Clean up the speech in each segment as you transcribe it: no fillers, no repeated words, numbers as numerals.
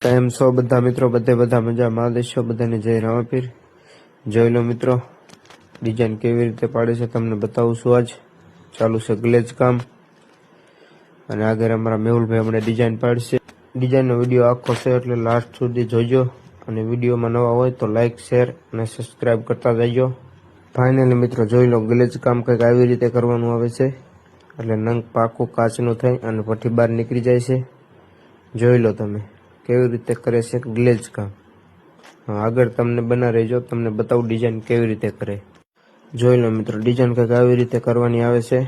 કેમ છો બધા મિત્રો? બધા મજામાં દેશો, બધાને જય રામાપીર. જોઈ લો મિત્રો, ડિઝાઇન કેવી રીતે પાડે છે તમને બતાવું છું. આજ ચાલુ છે ગ્લેજ કામ અને આગળ અમારા મેહુલભાઈ હમણાં ડિઝાઇન પાડશે. ડિઝાઇનનો વિડીયો આખો છે એટલે લાસ્ટ સુધી જોજો અને વિડીયોમાં નવા હોય તો લાઇક, શેર અને સબસ્ક્રાઇબ કરતા જજો. ફાઇનલી મિત્રો જોઈ લો, ગ્લેજ કામ કંઈક આવી રીતે કરવાનું આવે છે એટલે નંગ પાકું કાચનું થઈ અને ભઠ્ઠી બહાર નીકળી જાય છે. જોઈ લો તમે કેવી રીતે કરે છે ગ્લેજ કામ. આગળ તમને બના રહેજો, તમને બતાવું ડિઝાઇન કેવી રીતે કરે. જોઈ લો મિત્રો, ડિઝાઇન કંઈક આવી રીતે કરવાની આવે છે.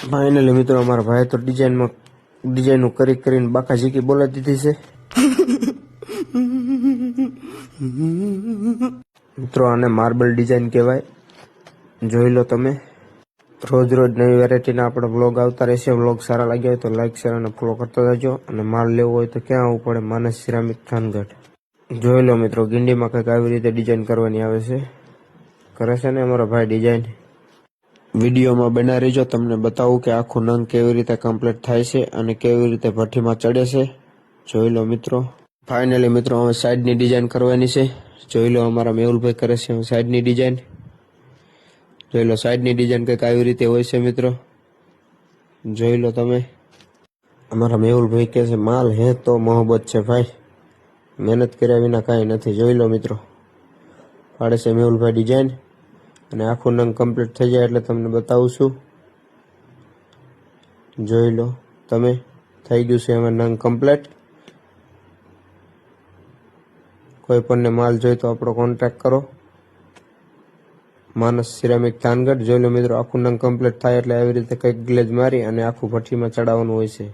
ફાઇનલી મિત્રો અમારા ભાઈ તો ડિઝાઇનનું કરીને બાકા ઝીકી બોલાવી દીધી છે. મિત્રો આને માર્બલ ડિઝાઇન કહેવાય. જોઈ લો તમે. રોજ નવી વેરાયટીના આપણે વ્લોગ આવતા રહેશે. વ્લોગ સારા લાગ્યા હોય તો લાઈક, શેર અને ફોલો કરતા જજો. અને માલ લેવો હોય તો ક્યાં આવવું પડે? માનસ સિરામિક થાનગઢ. જોઈ લો મિત્રો, ગિંડીમાં કંઈક આવી રીતે ડિઝાઇન કરવાની આવે છે. કરે છે ને અમારો ભાઈ ડિઝાઇન. વિડીયોમાં બના રહેજો, તમને બતાવું કે આખું નંગ કેવી રીતે કમ્પ્લીટ થાય છે અને કેવી રીતે ભઠ્ઠીમાં ચડે છે. જોઈ લો મિત્રો. ફાઇનલી મિત્રો હવે સાઈડની ડિઝાઇન કરવાની છે. જોઈ લો અમારા મેહુલભાઈ કરે છે સાઈડની ડિઝાઇન. જોઈ લો સાઈડની ડિઝાઇન કંઈક આવી રીતે હોય છે મિત્રો. જોઈ લો તમે. અમારા મેહુલભાઈ કહે છે માલ હે તો મોહબ્બત છે ભાઈ, મહેનત કર્યા વિના કાંઈ નથી. જોઈ લો મિત્રો, પાડે છે મેહુલભાઈ ડિઝાઇન અને આખું નંગ કમ્પ્લીટ થઈ જાય એટલે તમને બતાવું છું. જોઈ લો તમે, થઈ ગયું છે એમાં નંગ કમ્પ્લીટ. કોઈ પણને માલ જોઈ તો આપણો કોન્ટેક્ટ કરો, માનસ સિરામિક થાનગઢ. જોઈ લો મિત્રો, આખું નંગ કમ્પ્લીટ થાય એટલે આવી રીતે કંઈક ગ્લેજ મારી અને આખું ભઠ્ઠીમાં ચડાવવાનું હોય છે.